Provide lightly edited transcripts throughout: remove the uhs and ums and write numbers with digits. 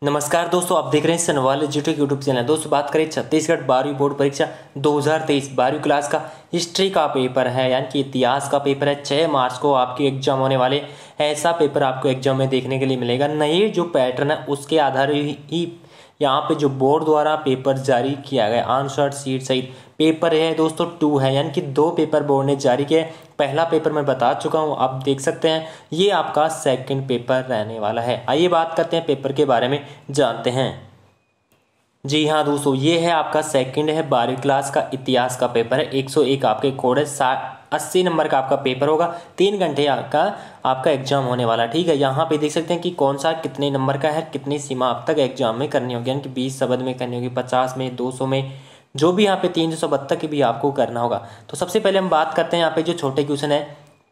नमस्कार दोस्तों, आप देख रहे हैं सनवाल एजुटेक यूट्यूब चैनल। दोस्तों बात करें छत्तीसगढ़ 12वीं बोर्ड परीक्षा 2023 12वीं क्लास का हिस्ट्री का पेपर है, यानी कि इतिहास का पेपर है। 6 मार्च को आपके एग्जाम होने वाले। ऐसा पेपर आपको एग्जाम में देखने के लिए मिलेगा। नए जो पैटर्न है उसके आधार ही यहाँ पे जो बोर्ड द्वारा पेपर जारी किया गया आंसर शीट सहित पेपर है दोस्तों 2 है, यानी कि 2 पेपर बोर्ड ने जारी किए। पहला पेपर मैं बता चुका हूँ, आप देख सकते हैं। ये आपका सेकंड पेपर रहने वाला है। आइए बात करते हैं पेपर के बारे में, जानते हैं। जी हाँ दोस्तों, ये है आपका सेकंड है 12वीं क्लास का इतिहास का पेपर है। 101 आपके कोड है। 80 नंबर का आपका पेपर होगा। 3 घंटे का आपका एग्जाम होने वाला। ठीक है, यहाँ पे देख सकते हैं कि कौन सा कितने नंबर का है, कितनी सीमा अब तक एग्जाम में करनी होगी, यानी कि 20 शब्द में करनी होगी, 50 में, 200 में, जो भी यहाँ पे 372 की भी आपको करना होगा। तो सबसे पहले हम बात करते हैं यहाँ पे जो छोटे क्वेश्चन है।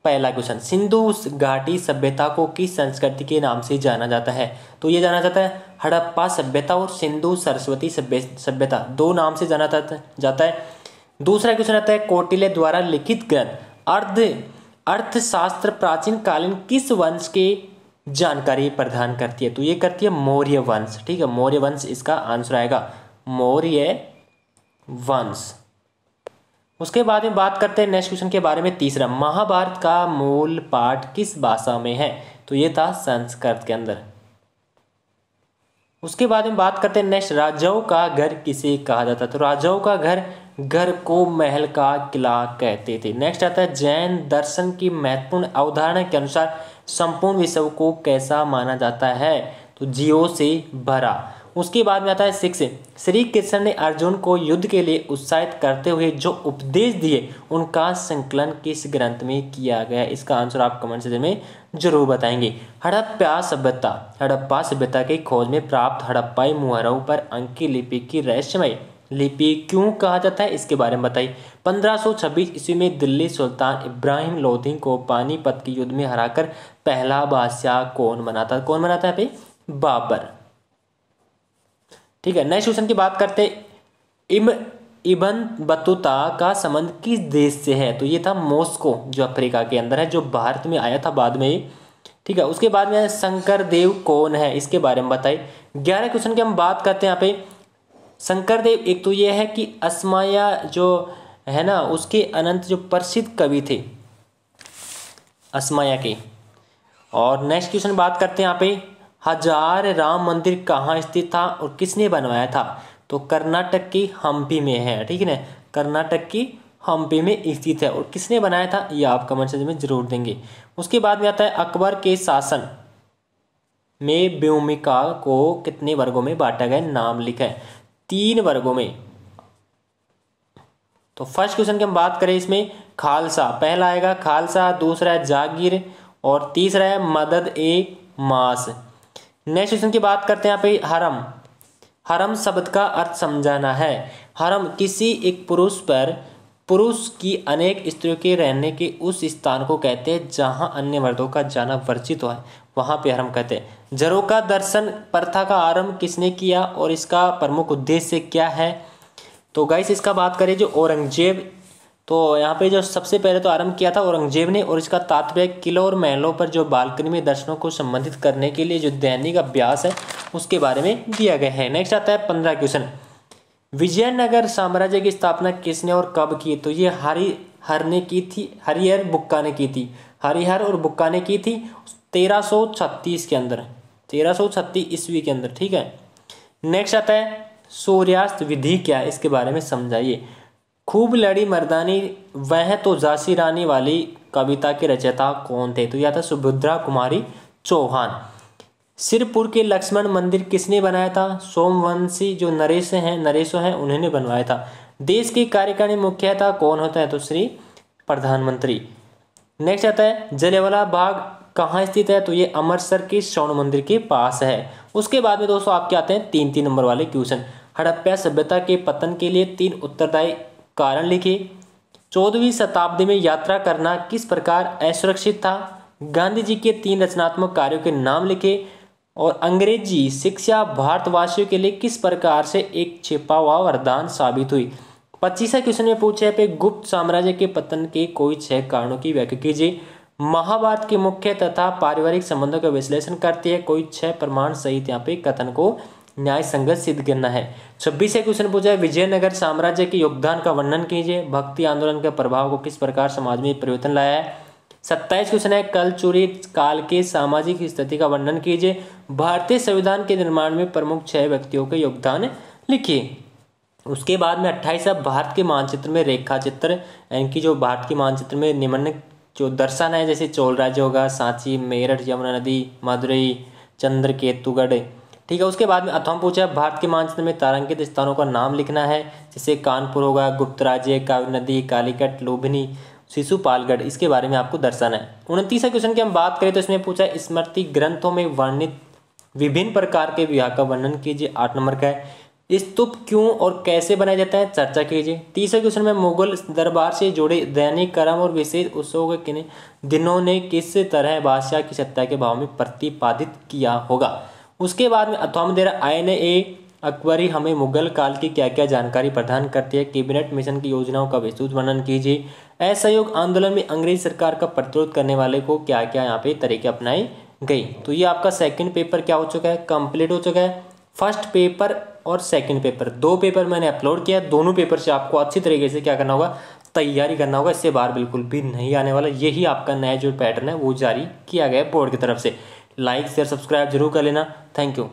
पहला क्वेश्चन, सिंधु घाटी सभ्यता को किस संस्कृति के नाम से जाना जाता है? तो ये जाना जाता है हड़प्पा सभ्यता और सिंधु सरस्वती सभ्यता, 2 नाम से जाना जाता है। दूसरा क्वेश्चन आता है, कौटिल्य द्वारा लिखित ग्रंथ अर्थशास्त्र प्राचीन कालीन किस वंश के जानकारी प्रदान करती है? तो ये करती है मौर्य वंश। ठीक है, मौर्य वंश इसका आंसर आएगा, मौर्य वंश। उसके बाद में बात करते हैं नेक्स्ट क्वेश्चन के बारे में। तीसरा, महाभारत का मूल पाठ किस भाषा में है? तो ये था संस्कृत के अंदर। उसके बाद में बात करते हैं नेक्स्ट, राजाओं का घर किसे कहा जाता है? तो राजाओं का घर को महल का किला कहते थे। नेक्स्ट आता है, जैन दर्शन की महत्वपूर्ण अवधारणा के अनुसार संपूर्ण विश्व को कैसा माना जाता है? तो जीवों से भरा। उसके बाद में आता है 6, श्री कृष्ण ने अर्जुन को युद्ध के लिए उत्साहित करते हुए जो उपदेश दिए उनका संकलन किस ग्रंथ में किया गया? इसका आंसर आप कमेंट सेक्शन में जरूर बताएंगे। हड़प्पा सभ्यता की खोज में प्राप्त हड़प्पाई मुहरों पर अंकी लिपि की रहस्यमय लिपि क्यों कहा जाता है? इसके बारे में बताइए। 1526 ईस्वी में दिल्ली सुल्तान इब्राहिम लोधी को पानीपत के युद्ध में हराकर पहला बादशाह कौन बनाता है भाई? बाबर। ठीक है, नेक्स्ट क्वेश्चन की बात करते हैं। इब्न बतूता का संबंध किस देश से है? तो ये था मॉस्को, जो अफ्रीका के अंदर है, जो भारत में आया था बाद में। ठीक है, उसके बाद में शंकर देव कौन है? इसके बारे में बताइए। 11 क्वेश्चन की हम बात करते हैं यहाँ पे। शंकर देव एक तो ये है कि असमाया जो है ना, उसके अनंत जो प्रसिद्ध कवि थे असमाया के। और नेक्स्ट क्वेश्चन बात करते हैं यहाँ पे, हजार राम मंदिर कहाँ स्थित था और किसने बनवाया था? तो कर्नाटक की हम्पी में है। ठीक है ना, कर्नाटक की हम्पी में स्थित है। और किसने बनाया था ये आप कमेंट सेक्शन में जरूर देंगे। उसके बाद में आता है, अकबर के शासन में भूमिका को कितने वर्गों में बांटा गया? नाम लिखा है 3 वर्गों में। तो फर्स्ट क्वेश्चन की हम बात करें, इसमें खालसा पहला आएगा, खालसा। दूसरा है जागीर और तीसरा है मदद ए मास। नेक्स्ट क्वेश्चन की बात करते हैं यहाँ पे, हरम शब्द का अर्थ समझाना है। हरम किसी एक पुरुष की अनेक स्त्रियों के रहने के उस स्थान को कहते हैं जहां अन्य मर्दों का जाना वर्जित है, वहां पे हरम कहते हैं। झरोका दर्शन प्रथा का आरंभ किसने किया और इसका प्रमुख उद्देश्य क्या है? तो गाइस इसका बात करें जो औरंगजेब, तो यहाँ पे जो सबसे पहले तो आरंभ किया था औरंगजेब ने। और इसका तात्पर्य किलों और महलों पर जो बालकनी में दर्शनों को संबंधित करने के लिए जो दैनिक अभ्यास है उसके बारे में दिया गया है। नेक्स्ट आता है 15 क्वेश्चन, विजयनगर साम्राज्य की स्थापना किसने और कब की? तो ये हरिहर ने की थी, हरिहर बुक्का ने की थी। हरिहर और बुक्का ने की थी 1336 के अंदर, 1336 ईस्वी के अंदर। ठीक है, नेक्स्ट आता है, सूर्यास्त विधि क्या है? इसके बारे में समझाइए। खूब लड़ी मर्दानी वह तो झांसी रानी वाली कविता के रचयिता कौन थे? तो यह था सुभद्रा कुमारी चौहान। सिरपुर के लक्ष्मण मंदिर किसने बनाया था? सोमवंशी जो नरेश हैं उन्होंने बनवाया था। देश की कार्यकारिणी मुख्यतः कौन होता है? तो श्री प्रधानमंत्री। नेक्स्ट आता है, जलियांवाला बाग कहाँ स्थित है? तो ये अमृतसर के स्वर्ण मंदिर के पास है। उसके बाद में दोस्तों आपके आते हैं 3-3 नंबर वाले क्वेश्चन। हड़प्पा सभ्यता के पतन के लिए 3 उत्तरदायी कारण लिखे। 14वीं शताब्दी में यात्रा करना किस प्रकार असुरक्षित था? गांधी जी के 3 रचनात्मक कार्यों के नाम लिखे। और अंग्रेजी शिक्षा भारतवासियों के लिए किस प्रकार से एक छिपा हुआ वरदान साबित हुई? 25वें क्वेश्चन में पूछे पे गुप्त साम्राज्य के पतन के कोई 6 कारणों की व्याख्या कीजिए। महाभारत के मुख्य तथा पारिवारिक संबंधों का विश्लेषण करती है। कोई 6 प्रमाण सहित यहाँ पे कथन को न्याय संगत सिद्ध करना है। 26 क्वेश्चन पूछा है, विजयनगर साम्राज्य के योगदान का वर्णन कीजिए। भक्ति आंदोलन के प्रभाव को किस प्रकार समाज में परिवर्तन लाया है। 27 क्वेश्चन है, कलचुरी काल के सामाजिक स्थिति का वर्णन कीजिए। भारतीय संविधान के निर्माण में प्रमुख 6 व्यक्तियों के योगदान लिखिए। उसके बाद में 28 है, भारत के मानचित्र में रेखा चित्र, यानी कि जो भारत के मानचित्र में निम्न जो दर्शन है, जैसे चोल राज्य होगा, सांची, मेरठ, यमुना नदी, मदुरई, चंद्रकेतुगढ़, ठीक है। उसके बाद में अथवा पूछा है, भारत के मानचित्र में तारांकित स्थानों का नाम लिखना है, जैसे कानपुर होगा, गुप्त राज्य, कावेरी नदी, कालीकट, लुम्बिनी, शिशुपालगढ़, इसके बारे में आपको दर्शाना है। 29 क्वेश्चन की हम बात करें तो इसमें पूछा है, स्मृति ग्रंथों में वर्णित विभिन्न प्रकार के विवाह का वर्णन कीजिए। 8 नंबर का है, स्तूप क्यों और कैसे बनाया जाता है, चर्चा कीजिए। 30 क्वेश्चन में मुगल दरबार से जुड़े दैनिक कर्म और विशेष उत्सवों के किन दिनों ने किस तरह बादशाह की सत्ता के भाव में प्रतिपादित किया होगा। उसके बाद में अथवा में दे रहा, आईन ए अकबरी हमें मुगल काल की क्या क्या जानकारी प्रदान करती है। कैबिनेट मिशन की योजनाओं का विस्तृत वर्णन कीजिए। असहयोग आंदोलन में अंग्रेज सरकार का प्रतिरोध करने वाले को क्या क्या यहाँ पे तरीके अपनाई गई। तो ये आपका सेकंड पेपर क्या हो चुका है, कंप्लीट हो चुका है। फर्स्ट पेपर और सेकंड पेपर, 2 पेपर मैंने अपलोड किया। दोनों पेपर से आपको अच्छी तरीके से क्या करना होगा, तैयारी करना होगा। इससे बाहर बिल्कुल भी नहीं आने वाला। यही आपका नया जो पैटर्न है वो जारी किया गया है बोर्ड की तरफ से। लाइक शेयर सब्सक्राइब जरूर कर लेना। Thank you.